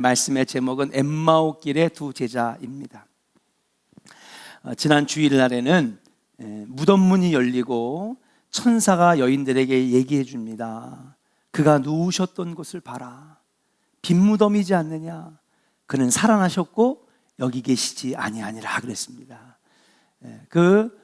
말씀의 제목은 엠마오길의 두 제자입니다. 지난 주일날에는 무덤 문이 열리고 천사가 여인들에게 얘기해 줍니다. 그가 누우셨던 곳을 봐라. 빈 무덤이지 않느냐. 그는 살아나셨고 여기 계시지 아니하니라 그랬습니다. 그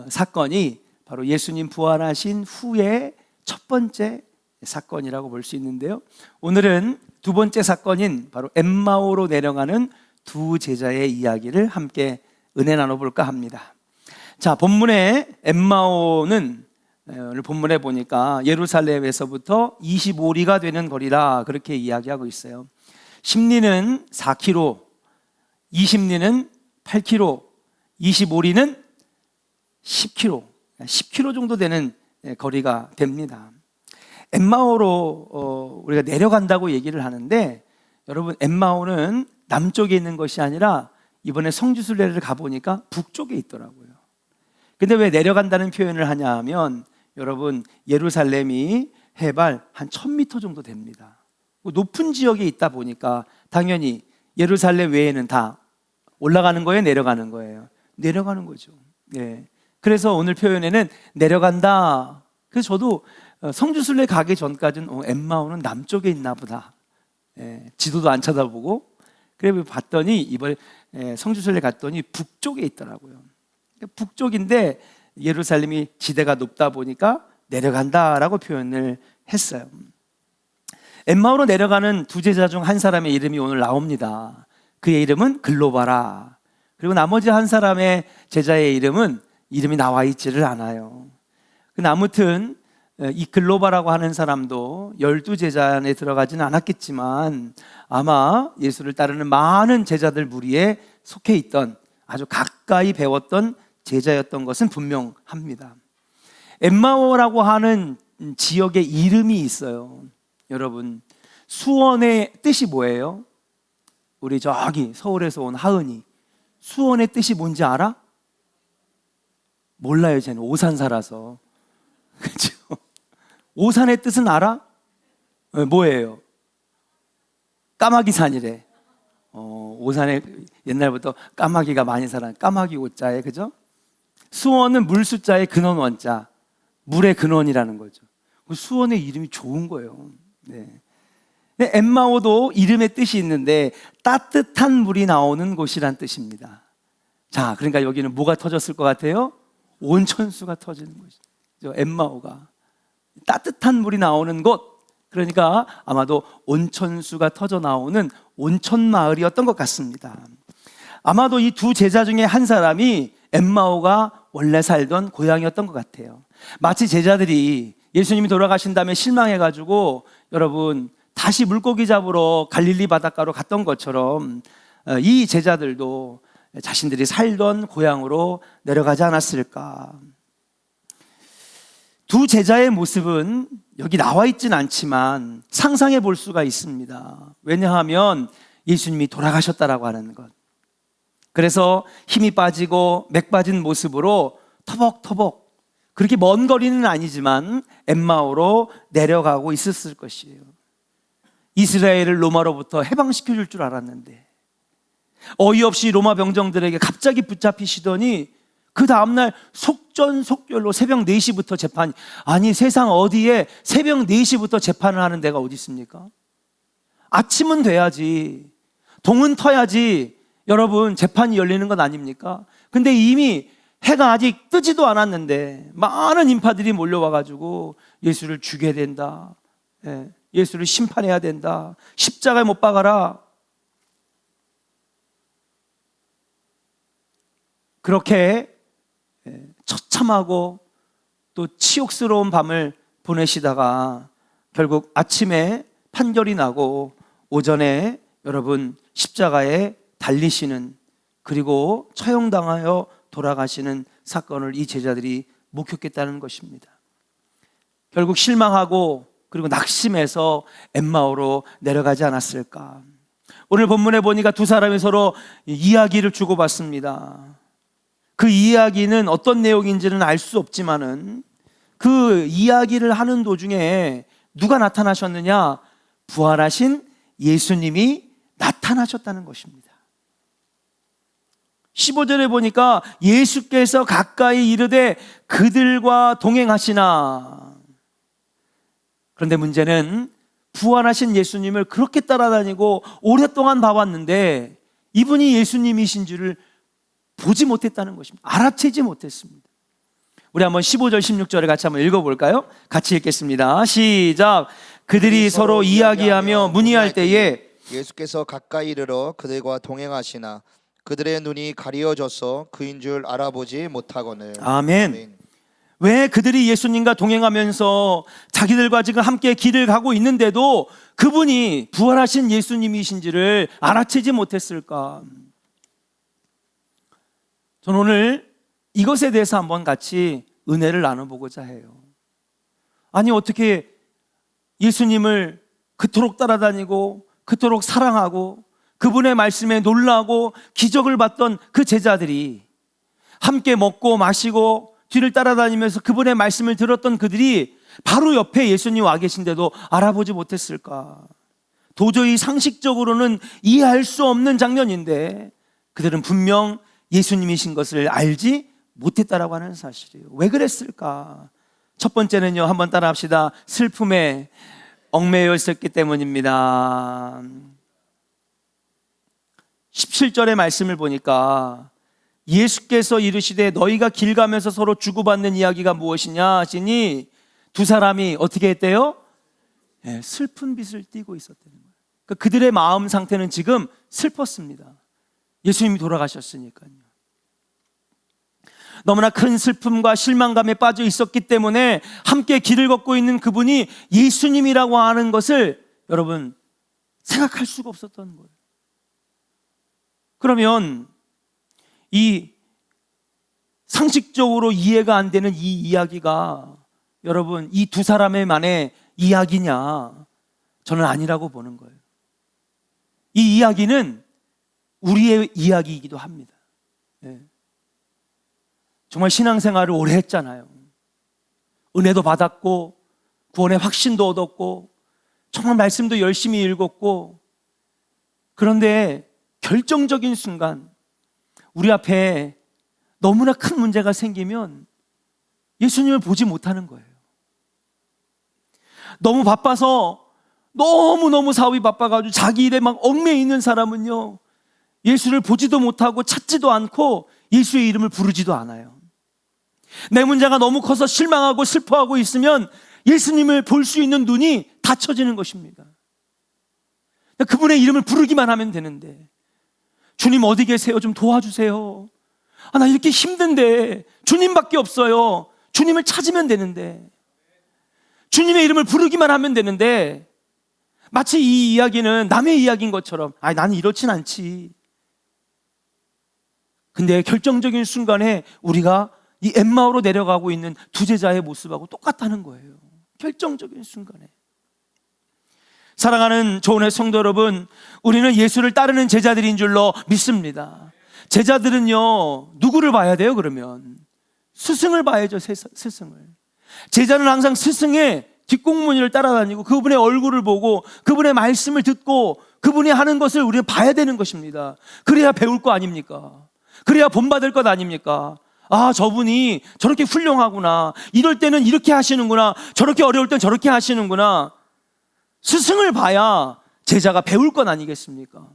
사건이 바로 예수님 부활하신 후에 첫 번째 사건이라고 볼 수 있는데요, 오늘은 두 번째 사건인 바로 엠마오로 내려가는 두 제자의 이야기를 함께 은혜 나눠볼까 합니다. 자, 본문의 엠마오는 오늘 본문에 보니까 예루살렘에서부터 25리가 되는 거리라 그렇게 이야기하고 있어요. 10리는 4km, 20리는 8km, 25리는 10km, 10km 정도 되는 거리가 됩니다. 엠마오로 우리가 내려간다고 얘기를 하는데, 여러분, 엠마오는 남쪽에 있는 것이 아니라 이번에 성지순례를 가보니까 북쪽에 있더라고요. 근데 왜 내려간다는 표현을 하냐 하면, 여러분, 예루살렘이 해발 한 1000m 정도 됩니다. 높은 지역에 있다 보니까 당연히 예루살렘 외에는 다 올라가는 거예요, 내려가는 거예요? 내려가는 거죠. 네. 그래서 오늘 표현에는 내려간다. 그래서 저도 성지순례 가기 전까지는 엠마오는 남쪽에 있나 보다, 지도도 안 쳐다보고, 그래 봤더니 이번에 성지순례 갔더니 북쪽에 있더라고요. 북쪽인데 예루살렘이 지대가 높다 보니까 내려간다라고 표현을 했어요. 엠마오로 내려가는 두 제자 중 한 사람의 이름이 오늘 나옵니다. 그의 이름은 글로바라. 그리고 나머지 한 사람의 제자의 이름이 나와 있지를 않아요. 근데 아무튼 이 글로바라고 하는 사람도 12제자 안에 들어가지는 않았겠지만 아마 예수를 따르는 많은 제자들 무리에 속해 있던, 아주 가까이 배웠던 제자였던 것은 분명합니다. 엠마오라고 하는 지역의 이름이 있어요. 여러분, 수원의 뜻이 뭐예요? 우리 저기 서울에서 온 하은이, 수원의 뜻이 뭔지 알아? 몰라요. 쟤는 오산 살아서. 그렇죠? 오산의 뜻은 알아? 뭐예요? 까마귀 산이래. 오산에 옛날부터 까마귀가 많이 살아. 까마귀 오자에, 그죠? 수원은 물 숫자의 근원 원자, 물의 근원이라는 거죠. 수원의 이름이 좋은 거예요. 네. 엠마오도 이름의 뜻이 있는데 따뜻한 물이 나오는 곳이란 뜻입니다. 자, 그러니까 여기는 뭐가 터졌을 것 같아요? 온천수가 터지는 곳이죠. 엠마오가 따뜻한 물이 나오는 곳, 그러니까 아마도 온천수가 터져 나오는 온천 마을이었던 것 같습니다. 아마도 이 두 제자 중에 한 사람이 엠마오가 원래 살던 고향이었던 것 같아요. 마치 제자들이 예수님이 돌아가신 다음에 실망해가지고 여러분 다시 물고기 잡으러 갈릴리 바닷가로 갔던 것처럼 이 제자들도 자신들이 살던 고향으로 내려가지 않았을까. 두 제자의 모습은 여기 나와 있지는 않지만 상상해 볼 수가 있습니다. 왜냐하면 예수님이 돌아가셨다라고 하는 것. 그래서 힘이 빠지고 맥 빠진 모습으로 터벅터벅, 그렇게 먼 거리는 아니지만 엠마오로 내려가고 있었을 것이에요. 이스라엘을 로마로부터 해방시켜 줄 줄 알았는데 어이없이 로마 병정들에게 갑자기 붙잡히시더니 그 다음날 속전속결로 새벽 4시부터 재판이, 아니 세상 어디에 새벽 4시부터 재판을 하는 데가 어디 있습니까? 아침은 돼야지, 동은 터야지 여러분 재판이 열리는 것 아닙니까? 근데 이미 해가 아직 뜨지도 않았는데 많은 인파들이 몰려와가지고 예수를 죽여야 된다, 예수를 심판해야 된다, 십자가에 못 박아라, 그렇게 처참하고 또 치욕스러운 밤을 보내시다가 결국 아침에 판결이 나고 오전에 여러분 십자가에 달리시는, 그리고 처형당하여 돌아가시는 사건을 이 제자들이 목격했다는 것입니다. 결국 실망하고 그리고 낙심해서 엠마오로 내려가지 않았을까. 오늘 본문에 보니까 두 사람이 서로 이야기를 주고받습니다. 그 이야기는 어떤 내용인지는 알 수 없지만은 그 이야기를 하는 도중에 누가 나타나셨느냐? 부활하신 예수님이 나타나셨다는 것입니다. 15절에 보니까 예수께서 가까이 이르되 그들과 동행하시나. 그런데 문제는 부활하신 예수님을 그렇게 따라다니고 오랫동안 봐왔는데 이분이 예수님이신 줄을 보지 못했다는 것입니다. 알아채지 못했습니다. 우리 한번 15절 16절에 같이 한번 읽어볼까요? 같이 읽겠습니다. 시작. 그들이 서로 이야기하며 문의할 때에 예수께서 가까이 이르러 그들과 동행하시나 그들의 눈이 가리어져서 그인 줄 알아보지 못하거늘. 아멘. 왜 그들이 예수님과 동행하면서 자기들과 지금 함께 길을 가고 있는데도 그분이 부활하신 예수님이신지를 알아채지 못했을까? 저는 오늘 이것에 대해서 한번 같이 은혜를 나눠보고자 해요. 아니, 어떻게 예수님을 그토록 따라다니고 그토록 사랑하고 그분의 말씀에 놀라고 기적을 봤던 그 제자들이, 함께 먹고 마시고 뒤를 따라다니면서 그분의 말씀을 들었던 그들이 바로 옆에 예수님 와 계신데도 알아보지 못했을까? 도저히 상식적으로는 이해할 수 없는 장면인데 그들은 분명 예수님이신 것을 알지 못했다라고 하는 사실이에요. 왜 그랬을까? 첫 번째는요, 한번 따라 합시다. 슬픔에 얽매여 있었기 때문입니다. 17절의 말씀을 보니까 예수께서 이르시되 너희가 길 가면서 서로 주고받는 이야기가 무엇이냐 하시니 두 사람이 어떻게 했대요? 네, 슬픈 빛을 띠고 있었다는 거예요. 그러니까 그들의 마음 상태는 지금 슬펐습니다. 예수님이 돌아가셨으니까요. 너무나 큰 슬픔과 실망감에 빠져 있었기 때문에 함께 길을 걷고 있는 그분이 예수님이라고 하는 것을 여러분 생각할 수가 없었던 거예요. 그러면 이 상식적으로 이해가 안 되는 이 이야기가 여러분 이 두 사람의만의 이야기냐? 저는 아니라고 보는 거예요. 이 이야기는 우리의 이야기이기도 합니다. 네. 정말 신앙생활을 오래 했잖아요. 은혜도 받았고 구원의 확신도 얻었고 정말 말씀도 열심히 읽었고, 그런데 결정적인 순간 우리 앞에 너무나 큰 문제가 생기면 예수님을 보지 못하는 거예요. 너무 바빠서 너무너무 사업이 바빠가지고 자기 일에 막 얽매여 있는 사람은요, 예수를 보지도 못하고 찾지도 않고 예수의 이름을 부르지도 않아요. 내 문제가 너무 커서 실망하고 슬퍼하고 있으면 예수님을 볼 수 있는 눈이 닫혀지는 것입니다. 그분의 이름을 부르기만 하면 되는데, 주님 어디 계세요? 좀 도와주세요. 나 이렇게 힘든데 주님밖에 없어요. 주님을 찾으면 되는데, 주님의 이름을 부르기만 하면 되는데, 마치 이 이야기는 남의 이야기인 것처럼 나는 이렇진 않지. 근데 결정적인 순간에 우리가 이 엠마오로 내려가고 있는 두 제자의 모습하고 똑같다는 거예요. 결정적인 순간에. 사랑하는 조은의 성도 여러분, 우리는 예수를 따르는 제자들인 줄로 믿습니다. 제자들은요, 누구를 봐야 돼요? 그러면 스승을 봐야죠. 스승을. 제자는 항상 스승의 뒷공무니를 따라다니고 그분의 얼굴을 보고 그분의 말씀을 듣고 그분이 하는 것을 우리는 봐야 되는 것입니다. 그래야 배울 거 아닙니까? 그래야 본받을 것 아닙니까? 저분이 저렇게 훌륭하구나, 이럴 때는 이렇게 하시는구나, 저렇게 어려울 땐 저렇게 하시는구나. 스승을 봐야 제자가 배울 것 아니겠습니까?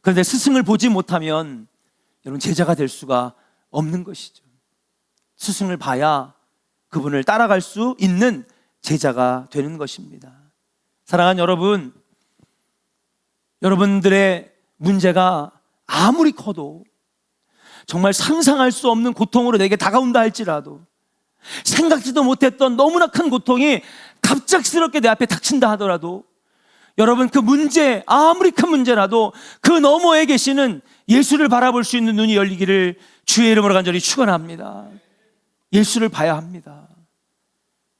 그런데 스승을 보지 못하면 여러분 제자가 될 수가 없는 것이죠. 스승을 봐야 그분을 따라갈 수 있는 제자가 되는 것입니다. 사랑하는 여러분, 여러분들의 문제가 아무리 커도, 정말 상상할 수 없는 고통으로 내게 다가온다 할지라도, 생각지도 못했던 너무나 큰 고통이 갑작스럽게 내 앞에 닥친다 하더라도, 여러분 그 문제, 아무리 큰 문제라도 그 너머에 계시는 예수를 바라볼 수 있는 눈이 열리기를 주의 이름으로 간절히 축원합니다. 예수를 봐야 합니다.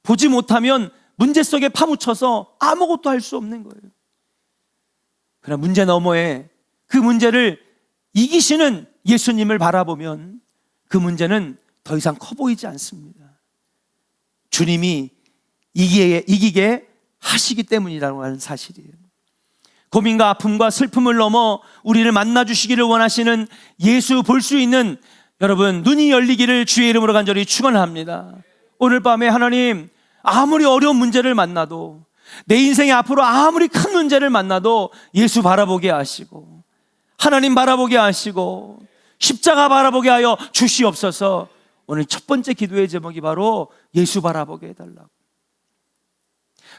보지 못하면 문제 속에 파묻혀서 아무것도 할 수 없는 거예요. 그러나 문제 너머에 그 문제를 이기시는 예수님을 바라보면 그 문제는 더 이상 커 보이지 않습니다. 주님이 이기게 하시기 때문이라고 하는 사실이에요. 고민과 아픔과 슬픔을 넘어 우리를 만나주시기를 원하시는 예수 볼 수 있는 여러분 눈이 열리기를 주의 이름으로 간절히 축원합니다. 오늘 밤에 하나님 아무리 어려운 문제를 만나도 내 인생에 앞으로 아무리 큰 문제를 만나도 예수 바라보게 하시고 하나님 바라보게 하시고 십자가 바라보게 하여 주시옵소서. 오늘 첫 번째 기도의 제목이 바로 예수 바라보게 해달라고.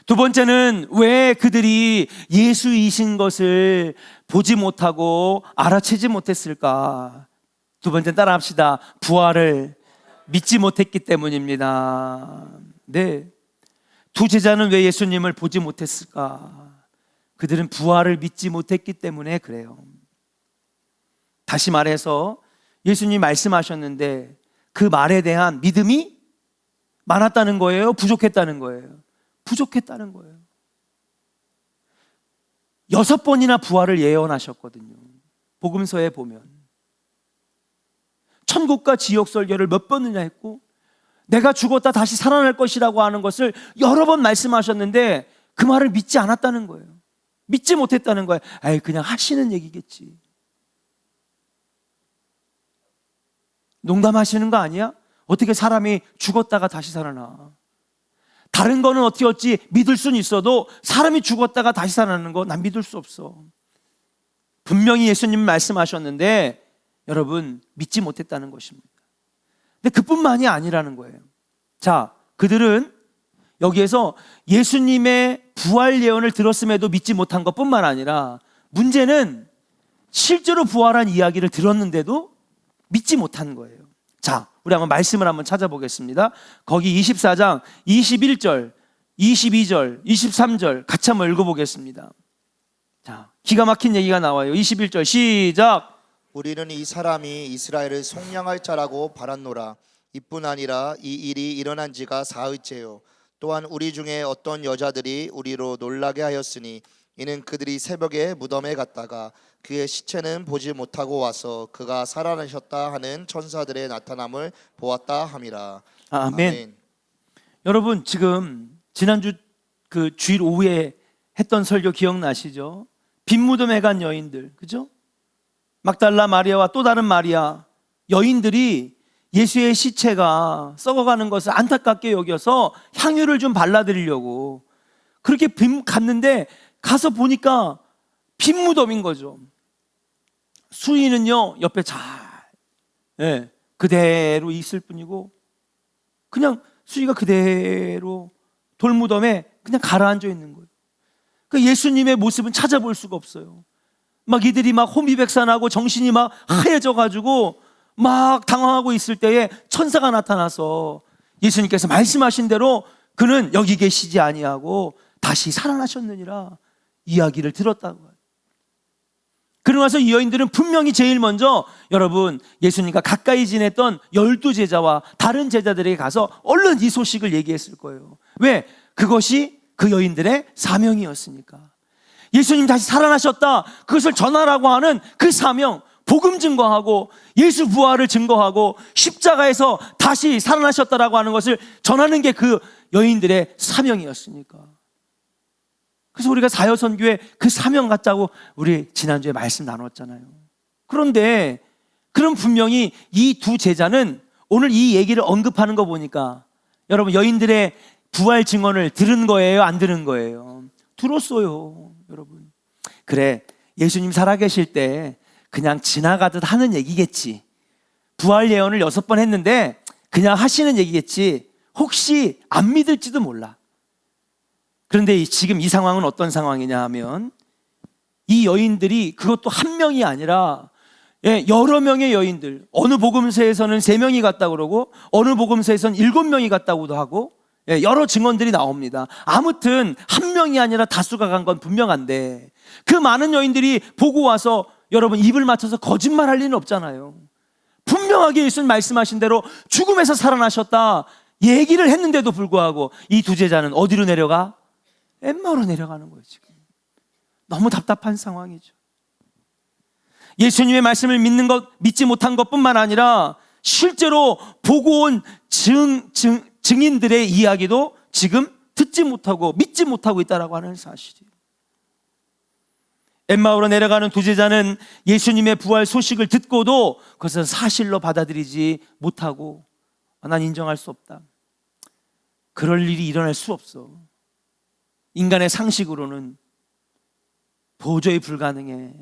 두 번째는 왜 그들이 예수이신 것을 보지 못하고 알아채지 못했을까? 두 번째 따라합시다. 부활을 믿지 못했기 때문입니다. 네. 두 제자는 왜 예수님을 보지 못했을까? 그들은 부활을 믿지 못했기 때문에 그래요. 다시 말해서 예수님 말씀하셨는데 그 말에 대한 믿음이 많았다는 거예요? 부족했다는 거예요? 부족했다는 거예요. 6번이나 부활을 예언하셨거든요. 복음서에 보면 천국과 지옥 설교를 몇 번이나 했고 내가 죽었다 다시 살아날 것이라고 하는 것을 여러 번 말씀하셨는데 그 말을 믿지 않았다는 거예요. 믿지 못했다는 거예요. 아이 그냥 하시는 얘기겠지. 농담하시는 거 아니야? 어떻게 사람이 죽었다가 다시 살아나? 다른 거는 어찌 믿을 수는 있어도 사람이 죽었다가 다시 살아나는 거 난 믿을 수 없어. 분명히 예수님 말씀하셨는데 여러분 믿지 못했다는 것입니다. 근데 그뿐만이 아니라는 거예요. 자, 그들은 여기에서 예수님의 부활 예언을 들었음에도 믿지 못한 것뿐만 아니라 문제는 실제로 부활한 이야기를 들었는데도 믿지 못한 거예요. 자, 우리 한번 말씀을 한번 찾아보겠습니다. 거기 24장 21절, 22절, 23절 같이 한번 읽어보겠습니다. 자, 기가 막힌 얘기가 나와요. 21절 시작. 우리는 이 사람이 이스라엘을 속량할 자라고 바랐노라. 이뿐 아니라 이 일이 일어난 지가 사흘째요. 또한 우리 중에 어떤 여자들이 우리로 놀라게 하였으니 이는 그들이 새벽에 무덤에 갔다가 그의 시체는 보지 못하고 와서 그가 살아나셨다 하는 천사들의 나타남을 보았다 함이라. 아멘. 여러분 지금 지난주 그 주일 오후에 했던 설교 기억나시죠? 빈 무덤에 간 여인들, 그죠? 막달라 마리아와 또 다른 마리아 여인들이 예수의 시체가 썩어가는 것을 안타깝게 여겨서 향유를 좀 발라드리려고 그렇게 갔는데 가서 보니까 빈 무덤인 거죠. 수의는요 옆에 잘 그대로 있을 뿐이고 그냥 수의가 그대로 돌무덤에 그냥 가라앉아 있는 거예요. 그 예수님의 모습은 찾아볼 수가 없어요. 막 이들이 막 혼비백산하고 정신이 막 하얘져 가지고 막 당황하고 있을 때에 천사가 나타나서 예수님께서 말씀하신 대로 그는 여기 계시지 아니하고 다시 살아나셨느니라 이야기를 들었다고 해요. 그러고 나서 이 여인들은 분명히 제일 먼저 여러분 예수님과 가까이 지냈던 12제자와 다른 제자들에게 가서 얼른 이 소식을 얘기했을 거예요. 왜? 그것이 그 여인들의 사명이었으니까. 예수님 다시 살아나셨다 그것을 전하라고 하는 그 사명, 복음 증거하고 예수 부활을 증거하고 십자가에서 다시 살아나셨다라고 하는 것을 전하는 게 그 여인들의 사명이었으니까. 그래서 우리가 사여선교회 그 사명 갖자고 우리 지난주에 말씀 나눴잖아요. 그런데 그럼 분명히 이 두 제자는 오늘 이 얘기를 언급하는 거 보니까 여러분 여인들의 부활 증언을 들은 거예요? 안 들은 거예요? 들었어요. 여러분 그래 예수님 살아계실 때 그냥 지나가듯 하는 얘기겠지. 부활 예언을 6번 했는데 그냥 하시는 얘기겠지. 혹시 안 믿을지도 몰라. 그런데 지금 이 상황은 어떤 상황이냐 하면 이 여인들이 그것도 한 명이 아니라 여러 명의 여인들, 어느 복음서에서는 3명이 갔다고 그러고 어느 복음서에서는 7명이 갔다고도 하고 여러 증언들이 나옵니다. 아무튼 한 명이 아니라 다수가 간 건 분명한데 그 많은 여인들이 보고 와서 여러분 입을 맞춰서 거짓말할 리는 없잖아요. 분명하게 예수님 말씀하신 대로 죽음에서 살아나셨다 얘기를 했는데도 불구하고 이 두 제자는 어디로 내려가? 엠마오로 내려가는 거예요. 지금 너무 답답한 상황이죠. 예수님의 말씀을 믿지 못한 것뿐만 아니라 실제로 보고 온 증인들의 이야기도 지금 듣지 못하고 믿지 못하고 있다라고 하는 사실이에요. 엠마오로 내려가는 두 제자는 예수님의 부활 소식을 듣고도 그것을 사실로 받아들이지 못하고 난 인정할 수 없다. 그럴 일이 일어날 수 없어. 인간의 상식으로는 도저히 불가능해.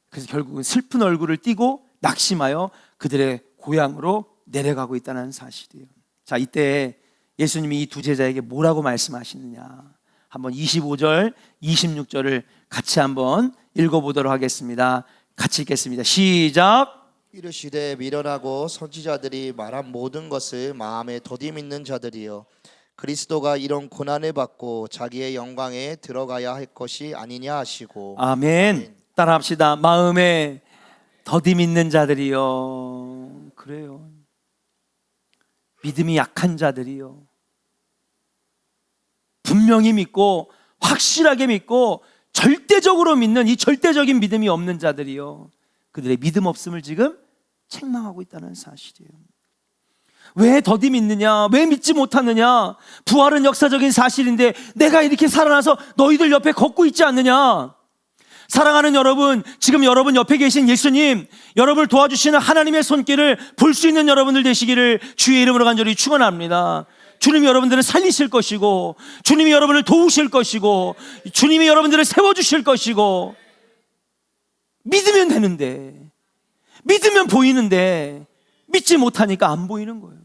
그래서 결국은 슬픈 얼굴을 띠고 낙심하여 그들의 고향으로 내려가고 있다는 사실이에요. 자, 이때 예수님이 이 두 제자에게 뭐라고 말씀하시느냐, 한번 25절, 26절을 같이 한번 읽어보도록 하겠습니다. 같이 읽겠습니다. 시작. 이르시되 미련하고 선지자들이 말한 모든 것을 마음에 더디밌는 자들이여, 그리스도가 이런 고난을 받고 자기의 영광에 들어가야 할 것이 아니냐 하시고. 아멘. 따라합시다. 마음에 더디밌는 자들이요. 그래요. 믿음이 약한 자들이요. 분명히 믿고 확실하게 믿고 절대적으로 믿는 이 절대적인 믿음이 없는 자들이요. 그들의 믿음 없음을 지금 책망하고 있다는 사실이에요. 왜 더디 믿느냐? 왜 믿지 못하느냐? 부활은 역사적인 사실인데 내가 이렇게 살아나서 너희들 옆에 걷고 있지 않느냐? 사랑하는 여러분, 지금 여러분 옆에 계신 예수님, 여러분을 도와주시는 하나님의 손길을 볼 수 있는 여러분들 되시기를 주의 이름으로 간절히 축원합니다. 주님이 여러분들을 살리실 것이고, 주님이 여러분을 도우실 것이고, 주님이 여러분들을 세워주실 것이고, 믿으면 되는데, 믿으면 보이는데 믿지 못하니까 안 보이는 거예요.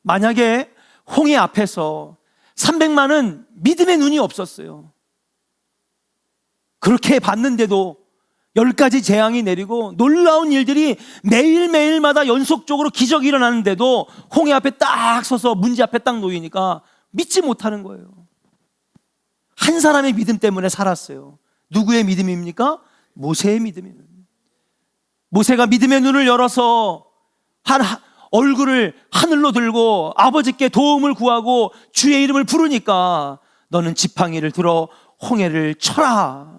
만약에 홍해 앞에서 300만은 믿음의 눈이 없었어요. 그렇게 봤는데도 10가지 재앙이 내리고 놀라운 일들이 매일매일마다 연속적으로 기적이 일어나는데도 홍해 앞에 딱 서서 문제 앞에 딱 놓이니까 믿지 못하는 거예요. 한 사람의 믿음 때문에 살았어요. 누구의 믿음입니까? 모세의 믿음이에요. 모세가 믿음의 눈을 열어서 얼굴을 하늘로 들고 아버지께 도움을 구하고 주의 이름을 부르니까 너는 지팡이를 들어 홍해를 쳐라.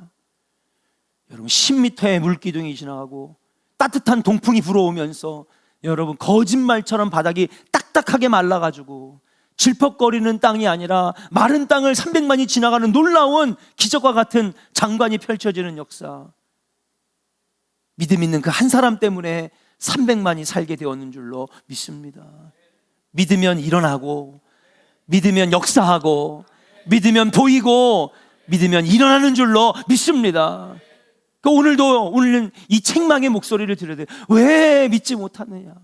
여러분 10m의 물기둥이 지나가고 따뜻한 동풍이 불어오면서 여러분 거짓말처럼 바닥이 딱딱하게 말라가지고 질퍽거리는 땅이 아니라 마른 땅을 300만이 지나가는 놀라운 기적과 같은 장관이 펼쳐지는 역사. 믿음 있는 그 한 사람 때문에 300만이 살게 되었는 줄로 믿습니다. 믿으면 일어나고, 믿으면 역사하고, 믿으면 보이고, 믿으면 일어나는 줄로 믿습니다. 오늘은 이 책망의 목소리를 들어야 돼요. 왜 믿지 못하느냐?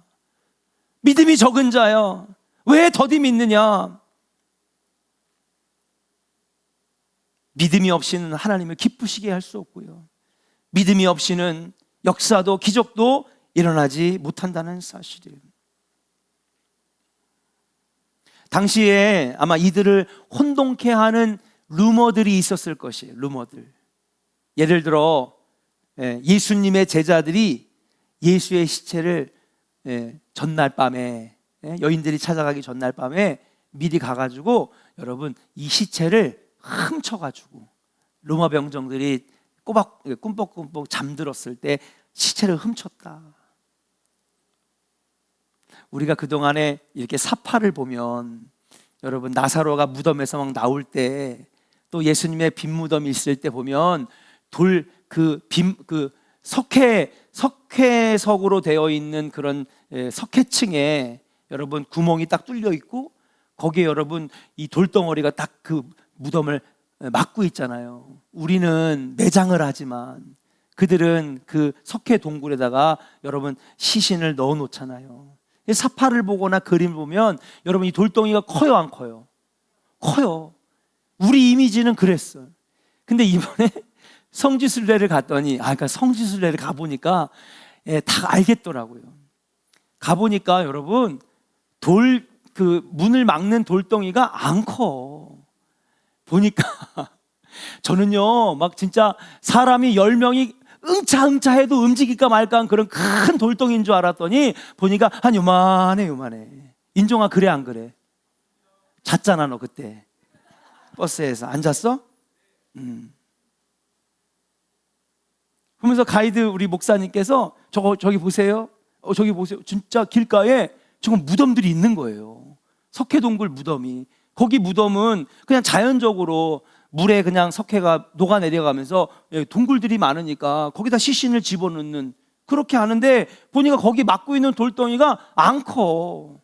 믿음이 적은 자여, 왜 더디 믿느냐? 믿음이 없이는 하나님을 기쁘시게 할 수 없고요, 믿음이 없이는 역사도 기적도 일어나지 못한다는 사실이에요. 당시에 아마 이들을 혼동케 하는 루머들이 있었을 것이에요. 루머들. 예를 들어 예수님의 제자들이 예수의 시체를 전날 밤에, 여인들이 찾아가기 전날 밤에 미리 가가지고 여러분 이 시체를 훔쳐가지고, 로마 병정들이 꿈뻑꿈뻑 잠들었을 때 시체를 훔쳤다. 우리가 그동안에 이렇게 사파를 보면 여러분 나사로가 무덤에서 막 나올 때, 또 예수님의 빈 무덤이 있을 때 보면 석회석으로 되어 있는 그런 석회층에 여러분 구멍이 딱 뚫려 있고 거기에 여러분 이 돌덩어리가 딱 그 무덤을 막고 있잖아요. 우리는 매장을 하지만 그들은 그 석회 동굴에다가 여러분 시신을 넣어 놓잖아요. 사파를 보거나 그림을 보면 여러분 이 돌덩이가 커요, 안 커요? 커요. 우리 이미지는 그랬어요. 근데 이번에 성지순례를 갔더니, 그러니까 성지순례를 가보니까 다 알겠더라고요. 가보니까 여러분 그 문을 막는 돌덩이가 안 커. 보니까 저는요 막 진짜 사람이 10명이 응차응차 해도 움직일까 말까 한 그런 큰 돌덩이인 줄 알았더니 보니까 한 요만해. 인종아, 그래 안 그래? 잤잖아 너 그때 버스에서 안 잤어? 그러면서 가이드 우리 목사님께서 저기 보세요. 저기 보세요. 진짜 길가에 지금 무덤들이 있는 거예요. 석회동굴 무덤이. 거기 무덤은 그냥 자연적으로 물에 그냥 석회가 녹아 내려가면서 동굴들이 많으니까 거기다 시신을 집어넣는, 그렇게 하는데 보니까 거기 막고 있는 돌덩이가 안 커.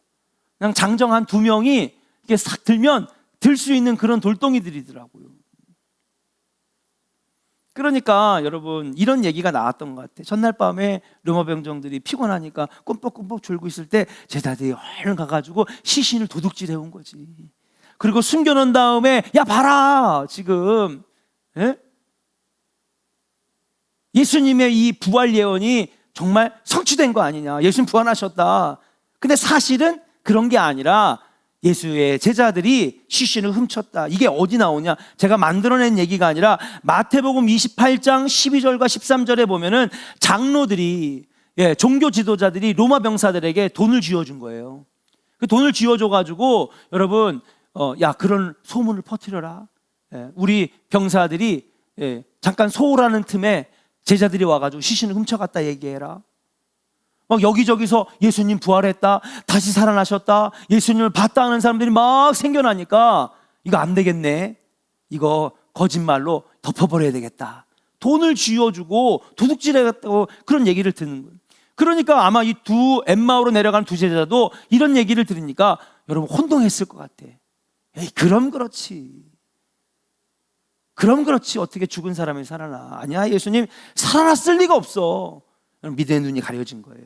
그냥 장정 한 2명이 이렇게 싹 들면 들 수 있는 그런 돌덩이들이더라고요. 그러니까 여러분, 이런 얘기가 나왔던 것 같아요. 전날 밤에 로마 병정들이 피곤하니까 꿈뻑꿈뻑 졸고 있을 때 제자들이 얼른 가가지고 시신을 도둑질해 온 거지. 그리고 숨겨놓은 다음에, 야 봐라, 지금 예수님의 이 부활 예언이 정말 성취된 거 아니냐, 예수님 부활하셨다. 근데 사실은 그런 게 아니라 예수의 제자들이 시신을 훔쳤다. 이게 어디 나오냐? 제가 만들어낸 얘기가 아니라 마태복음 28장 12절과 13절에 보면은 장로들이, 종교 지도자들이 로마 병사들에게 돈을 쥐어준 거예요. 그 돈을 쥐어줘가지고, 여러분, 야, 그런 소문을 퍼뜨려라. 우리 병사들이 잠깐 소홀하는 틈에 제자들이 와가지고 시신을 훔쳐갔다 얘기해라. 막 여기저기서 예수님 부활했다, 다시 살아나셨다, 예수님을 봤다 하는 사람들이 막 생겨나니까 이거 안 되겠네, 이거 거짓말로 덮어버려야 되겠다. 돈을 쥐어주고 도둑질해갔다고 그런 얘기를 듣는 거예요. 그러니까 아마 이 엠마오로 내려간 두 제자도 이런 얘기를 들으니까 여러분 혼동했을 것 같아. 에이, 그럼 그렇지, 어떻게 죽은 사람이 살아나. 아니야, 예수님 살아났을 리가 없어. 믿음의 눈이 가려진 거예요.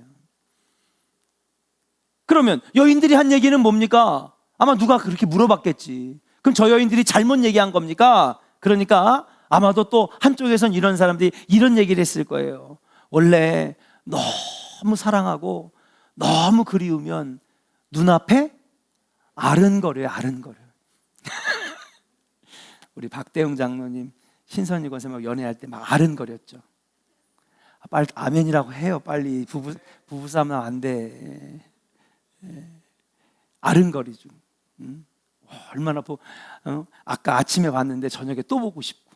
그러면 여인들이 한 얘기는 뭡니까? 아마 누가 그렇게 물어봤겠지. 그럼 저 여인들이 잘못 얘기한 겁니까? 그러니까 아마도 또 한쪽에선 이런 사람들이 이런 얘기를 했을 거예요. 원래 너무 사랑하고 너무 그리우면 눈앞에 아른거려요, 아른거려. 우리 박대웅 장로님 신선이 권사님하고 연애할 때 막 아른거렸죠. 빨리 아멘이라고 해요. 빨리 부부싸움 안 돼. 아른거리죠. 얼마나 아까 아침에 봤는데 저녁에 또 보고 싶고.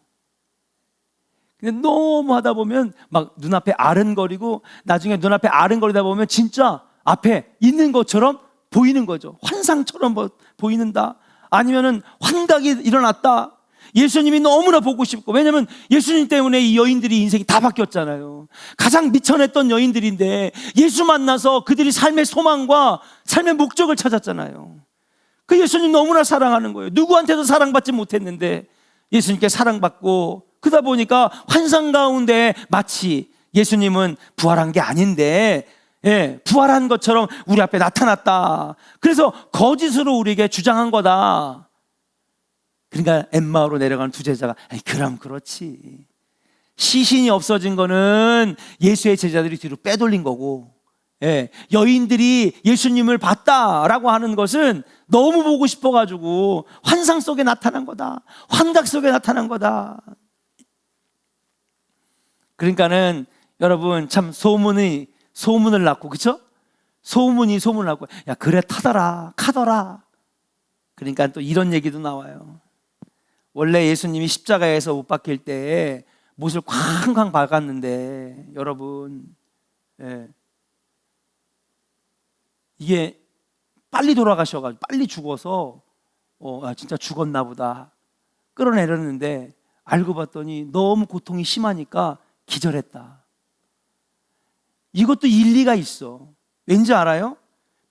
근데 너무 하다 보면 막 눈앞에 아른거리고, 나중에 눈앞에 아른거리다 보면 진짜 앞에 있는 것처럼 보이는 거죠. 환상처럼 보이는다. 아니면은 환각이 일어났다. 예수님이 너무나 보고 싶고, 왜냐면 예수님 때문에 이 여인들이 인생이 다 바뀌었잖아요. 가장 미천했던 여인들인데 예수 만나서 그들이 삶의 소망과 삶의 목적을 찾았잖아요. 그 예수님 너무나 사랑하는 거예요. 누구한테도 사랑받지 못했는데 예수님께 사랑받고, 그러다 보니까 환상 가운데 마치 예수님은 부활한 게 아닌데 부활한 것처럼 우리 앞에 나타났다. 그래서 거짓으로 우리에게 주장한 거다. 그러니까 엠마오로 내려간 두 제자가, 그럼 그렇지, 시신이 없어진 거는 예수의 제자들이 뒤로 빼돌린 거고, 여인들이 예수님을 봤다라고 하는 것은 너무 보고 싶어가지고 환상 속에 나타난 거다, 환각 속에 나타난 거다. 그러니까는 여러분, 참 소문을 낳고, 그쵸? 소문을 낳고, 야, 그래, 타더라, 카더라. 그러니까 또 이런 얘기도 나와요. 원래 예수님이 십자가에서 못 박힐 때 못을 쾅쾅 박았는데, 여러분, 이게 빨리 돌아가셔가지고 빨리 죽어서 진짜 죽었나 보다 끌어내렸는데, 알고 봤더니 너무 고통이 심하니까 기절했다. 이것도 일리가 있어. 왠지 알아요?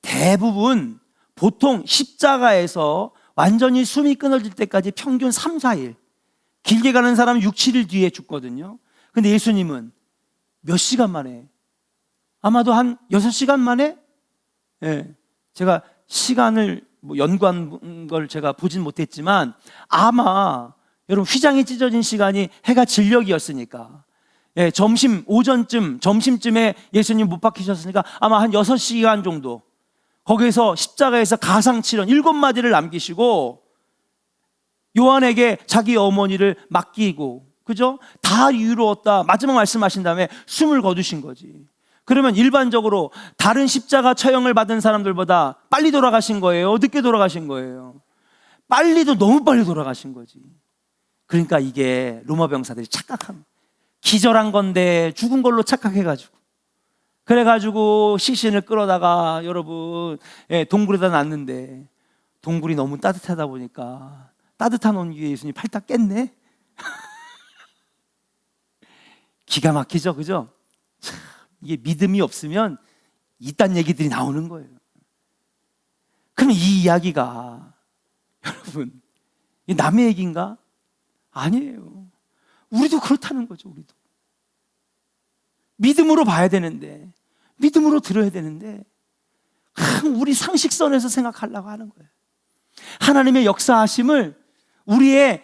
대부분 보통 십자가에서 완전히 숨이 끊어질 때까지 평균 3, 4일, 길게 가는 사람은 6, 7일 뒤에 죽거든요. 근데 예수님은 몇 시간 만에, 아마도 한 6시간 만에, 제가 시간을 연구한 걸 제가 보진 못했지만 아마 여러분 휘장이 찢어진 시간이 해가 진력이었으니까, 오전쯤, 점심쯤에 예수님 못 박히셨으니까 아마 한 6시간 정도, 거기에서 십자가에서 가상칠언 7마디를 남기시고 요한에게 자기 어머니를 맡기고, 그죠? 다 이유로웠다 마지막 말씀하신 다음에 숨을 거두신 거지. 그러면 일반적으로 다른 십자가 처형을 받은 사람들보다 빨리 돌아가신 거예요? 늦게 돌아가신 거예요? 빨리도 너무 빨리 돌아가신 거지. 그러니까 이게 로마 병사들이 착각한, 기절한 건데 죽은 걸로 착각해가지고, 그래가지고 시신을 끌어다가 여러분 동굴에다 놨는데 동굴이 너무 따뜻하다 보니까 따뜻한 온기에 예수님이 팔딱 깼네. 기가 막히죠, 그죠? 참, 이게 믿음이 없으면 이딴 얘기들이 나오는 거예요. 그럼 이 이야기가 여러분 이 남의 얘기인가? 아니에요. 우리도 그렇다는 거죠. 우리도 믿음으로 봐야 되는데, 믿음으로 들어야 되는데 우리 상식선에서 생각하려고 하는 거예요. 하나님의 역사하심을 우리의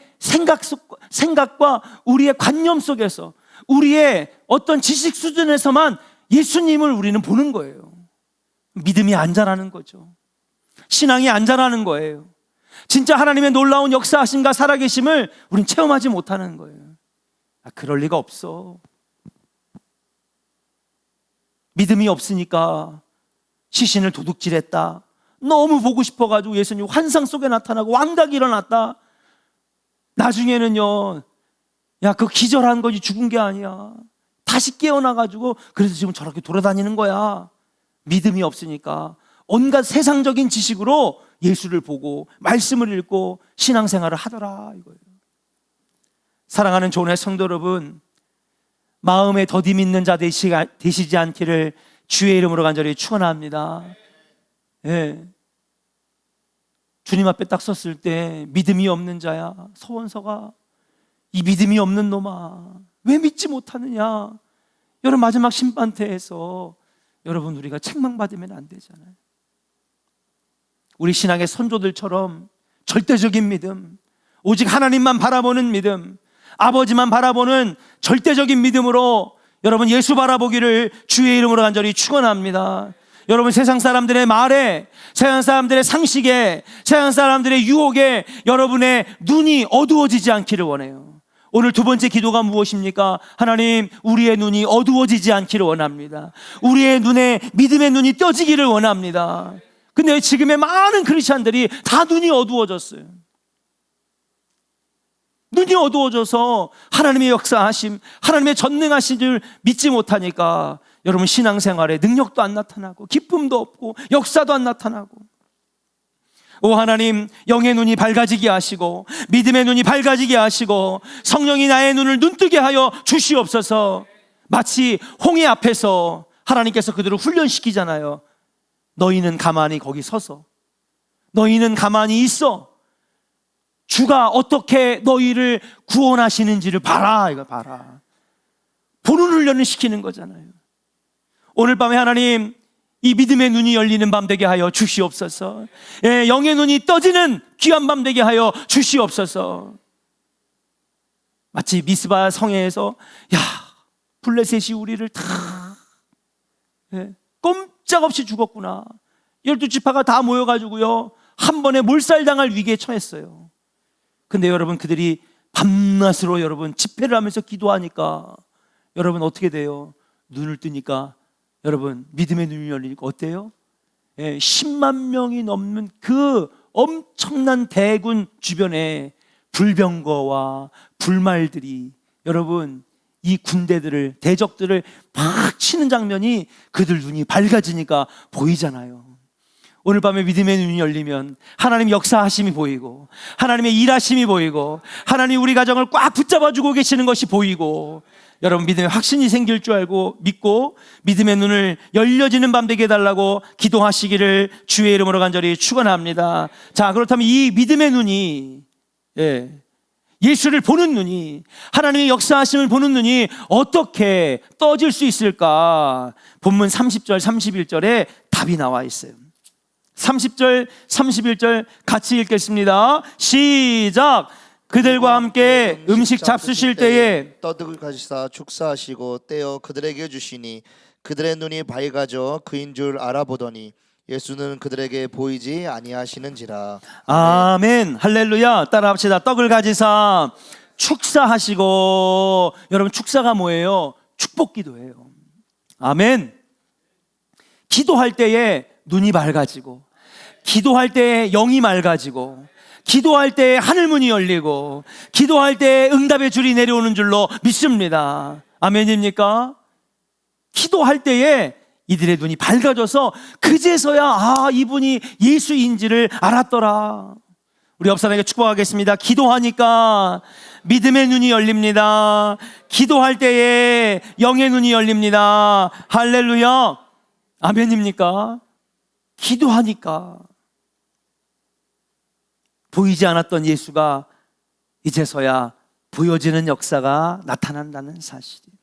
생각과 우리의 관념 속에서, 우리의 어떤 지식 수준에서만 예수님을 우리는 보는 거예요. 믿음이 안 자라는 거죠. 신앙이 안 자라는 거예요. 진짜 하나님의 놀라운 역사하심과 살아계심을 우린 체험하지 못하는 거예요. 그럴 리가 없어. 믿음이 없으니까 시신을 도둑질했다, 너무 보고 싶어가지고 예수님 환상 속에 나타나고 왕각이 일어났다, 나중에는요, 야, 그거 기절한 거지 죽은 게 아니야, 다시 깨어나가지고 그래서 지금 저렇게 돌아다니는 거야. 믿음이 없으니까 온갖 세상적인 지식으로 예수를 보고 말씀을 읽고 신앙생활을 하더라 이거예요. 사랑하는 조은의 성도 여러분, 마음에 더디 믿는 자 되시지 않기를 주의 이름으로 간절히 축원합니다. 예. 주님 앞에 딱 섰을 때 믿음이 없는 자야, 서원서가 이 믿음이 없는 놈아 왜 믿지 못하느냐. 여러분 마지막 심판대에서 여러분 우리가 책망받으면 안 되잖아요. 우리 신앙의 선조들처럼 절대적인 믿음, 오직 하나님만 바라보는 믿음, 아버지만 바라보는 절대적인 믿음으로 여러분 예수 바라보기를 주의 이름으로 간절히 축원합니다. 여러분 세상 사람들의 말에, 세상 사람들의 상식에, 세상 사람들의 유혹에 여러분의 눈이 어두워지지 않기를 원해요. 오늘 두 번째 기도가 무엇입니까? 하나님, 우리의 눈이 어두워지지 않기를 원합니다. 우리의 눈에 믿음의 눈이 떠지기를 원합니다. 근데 지금의 많은 크리스찬들이 다 눈이 어두워졌어요. 눈이 어두워져서 하나님의 역사하심, 하나님의 전능하심을 믿지 못하니까 여러분 신앙생활에 능력도 안 나타나고 기쁨도 없고 역사도 안 나타나고. 오 하나님, 영의 눈이 밝아지게 하시고 믿음의 눈이 밝아지게 하시고 성령이 나의 눈을 눈뜨게 하여 주시옵소서. 마치 홍해 앞에서 하나님께서 그들을 훈련시키잖아요. 너희는 가만히 거기 서서, 너희는 가만히 있어, 주가 어떻게 너희를 구원하시는지를 봐라. 이거 봐라. 보는 훈련을 시키는 거잖아요. 오늘 밤에 하나님, 이 믿음의 눈이 열리는 밤 되게 하여 주시옵소서. 예, 영의 눈이 떠지는 귀한 밤 되게 하여 주시옵소서. 마치 미스바 성회에서 야, 블레셋이 우리를 다 꼼짝없이 죽었구나. 12지파가 다 모여가지고요 한 번에 몰살당할 위기에 처했어요. 근데 여러분 그들이 밤낮으로 여러분 집회를 하면서 기도하니까 여러분 어떻게 돼요? 눈을 뜨니까 여러분 믿음의 눈이 열리니까 어때요? 10만 명이 넘는 그 엄청난 대군 주변에 불병거와 불말들이 여러분 이 군대들을, 대적들을 막 치는 장면이 그들 눈이 밝아지니까 보이잖아요. 오늘 밤에 믿음의 눈이 열리면 하나님 역사하심이 보이고 하나님의 일하심이 보이고 하나님 우리 가정을 꽉 붙잡아주고 계시는 것이 보이고 여러분 믿음의 확신이 생길 줄 알고 믿고 믿음의 눈을 열려지는 밤 되게 해달라고 기도하시기를 주의 이름으로 간절히 축원합니다. 자, 그렇다면 이 믿음의 눈이 예수를 보는 눈이, 하나님의 역사하심을 보는 눈이 어떻게 떠질 수 있을까? 본문 30절 31절에 답이 나와 있어요. 30절 31절 같이 읽겠습니다. 시작. 그들과 함께 음식 잡수실 때에 떡을 가지사 축사하시고 떼어 그들에게 주시니 그들의 눈이 밝아져 그인 줄 알아보더니 예수는 그들에게 보이지 아니하시는지라. 아멘. 할렐루야. 따라합시다. 떡을 가지사 축사하시고. 여러분 축사가 뭐예요? 축복기도예요. 아멘. 기도할 때에 눈이 밝아지고, 기도할 때에 영이 맑아지고, 기도할 때에 하늘문이 열리고, 기도할 때에 응답의 줄이 내려오는 줄로 믿습니다. 아멘입니까? 기도할 때에 이들의 눈이 밝아져서 그제서야 이분이 예수인지를 알았더라. 우리 옆 사람에게 축복하겠습니다. 기도하니까 믿음의 눈이 열립니다. 기도할 때에 영의 눈이 열립니다. 할렐루야. 아멘입니까? 기도하니까 보이지 않았던 예수가 이제서야 보여지는 역사가 나타난다는 사실이에요.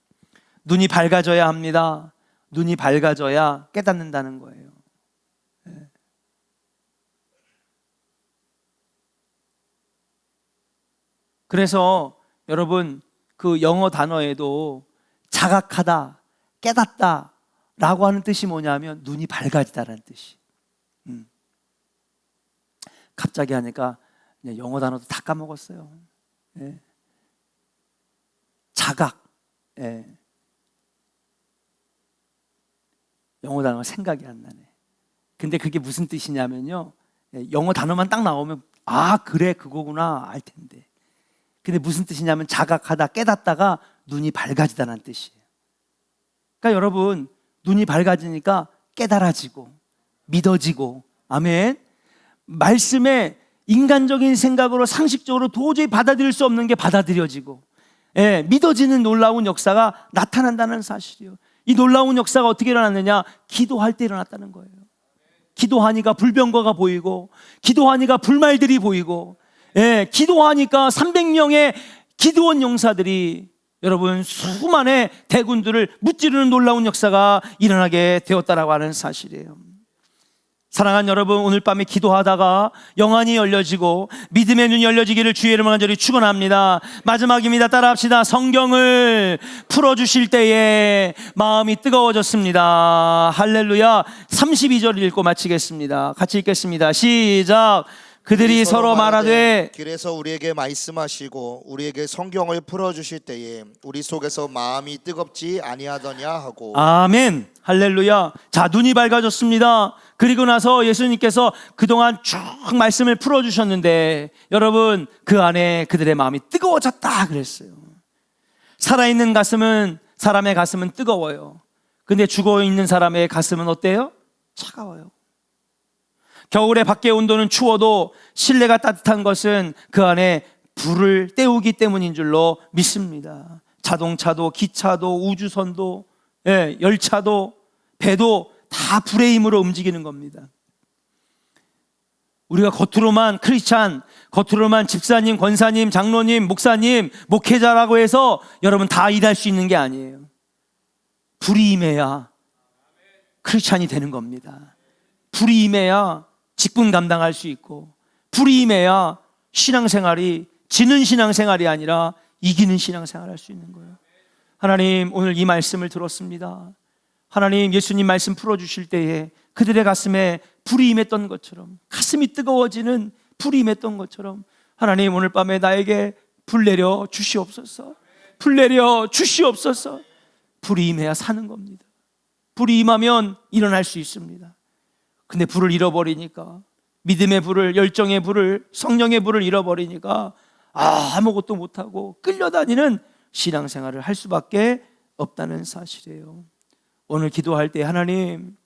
눈이 밝아져야 합니다. 눈이 밝아져야 깨닫는다는 거예요. 그래서 여러분, 그 영어 단어에도 자각하다, 깨닫다 라고 하는 뜻이 뭐냐면 눈이 밝아지다라는 뜻이. 갑자기 하니까 영어 단어도 다 까먹었어요. 자각. 영어 단어가 생각이 안 나네. 근데 그게 무슨 뜻이냐면요, 영어 단어만 딱 나오면 그래 그거구나 알 텐데, 근데 무슨 뜻이냐면 자각하다, 깨닫다가 눈이 밝아지다는 뜻이에요. 그러니까 여러분, 눈이 밝아지니까 깨달아지고 믿어지고, 아멘. 말씀에 인간적인 생각으로 상식적으로 도저히 받아들일 수 없는 게 받아들여지고, 믿어지는 놀라운 역사가 나타난다는 사실이에요. 이 놀라운 역사가 어떻게 일어났느냐? 기도할 때 일어났다는 거예요. 기도하니까 불병거가 보이고, 기도하니까 불말들이 보이고, 기도하니까 300명의 기도원 용사들이 여러분 수많은 대군들을 무찌르는 놀라운 역사가 일어나게 되었다라고 하는 사실이에요. 사랑하는 여러분, 오늘 밤에 기도하다가 영안이 열려지고 믿음의 눈이 열려지기를 주의 이름으로 간절히 축원합니다. 마지막입니다. 따라합시다. 성경을 풀어주실 때에 마음이 뜨거워졌습니다. 할렐루야. 32절 읽고 마치겠습니다. 같이 읽겠습니다. 시작. 그들이 서로 말하되 길에서 우리에게 말씀하시고 우리에게 성경을 풀어주실 때에 우리 속에서 마음이 뜨겁지 아니하더냐 하고. 아멘. 할렐루야. 자, 눈이 밝아졌습니다. 그리고 나서 예수님께서 그동안 쭉 말씀을 풀어주셨는데 여러분, 그 안에 그들의 마음이 뜨거워졌다 그랬어요. 살아있는 가슴은, 사람의 가슴은 뜨거워요. 근데 죽어있는 사람의 가슴은 어때요? 차가워요. 겨울에 밖의 온도는 추워도 실내가 따뜻한 것은 그 안에 불을 때우기 때문인 줄로 믿습니다. 자동차도, 기차도, 우주선도, 열차도, 배도 다 불의 힘으로 움직이는 겁니다. 우리가 겉으로만 크리스찬, 겉으로만 집사님, 권사님, 장로님, 목사님, 목회자라고 해서 여러분 다 일할 수 있는 게 아니에요. 불이 임해야 크리스찬이 되는 겁니다. 불이 임해야 직분 감당할 수 있고, 불이 임해야 신앙생활이 지는 신앙생활이 아니라 이기는 신앙생활을 할 수 있는 거예요. 하나님, 오늘 이 말씀을 들었습니다. 하나님, 예수님 말씀 풀어주실 때에 그들의 가슴에 불이 임했던 것처럼, 가슴이 뜨거워지는 불이 임했던 것처럼 하나님, 오늘 밤에 나에게 불 내려 주시옵소서. 불 내려 주시옵소서. 불이 임해야 사는 겁니다. 불이 임하면 일어날 수 있습니다. 근데 불을 잃어버리니까, 믿음의 불을, 열정의 불을, 성령의 불을 잃어버리니까 아무것도 못하고 끌려다니는 신앙생활을 할 수밖에 없다는 사실이에요. 오늘 기도할 때 하나님,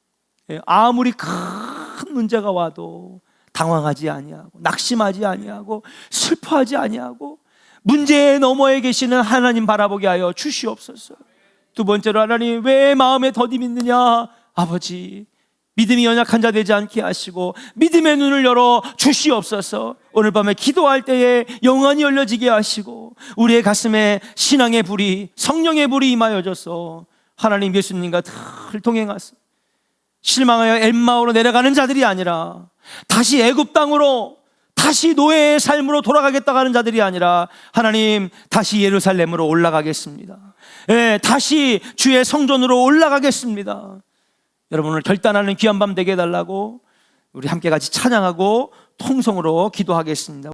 아무리 큰 문제가 와도 당황하지 아니하고, 낙심하지 아니하고, 슬퍼하지 아니하고, 문제 너머에 계시는 하나님 바라보게 하여 주시옵소서. 두 번째로, 하나님, 왜 마음에 더디 믿느냐? 아버지, 믿음이 연약한 자 되지 않게 하시고 믿음의 눈을 열어 주시옵소서. 오늘 밤에 기도할 때에 영안이 열려지게 하시고 우리의 가슴에 신앙의 불이, 성령의 불이 임하여져서 하나님, 예수님과 늘 동행하사 실망하여 엠마오로 내려가는 자들이 아니라 다시 애굽 땅으로, 다시 노예의 삶으로 돌아가겠다고 하는 자들이 아니라 하나님, 다시 예루살렘으로 올라가겠습니다. 다시 주의 성전으로 올라가겠습니다. 여러분, 오늘 결단하는 귀한 밤 되게 해달라고 우리 함께 같이 찬양하고 통성으로 기도하겠습니다.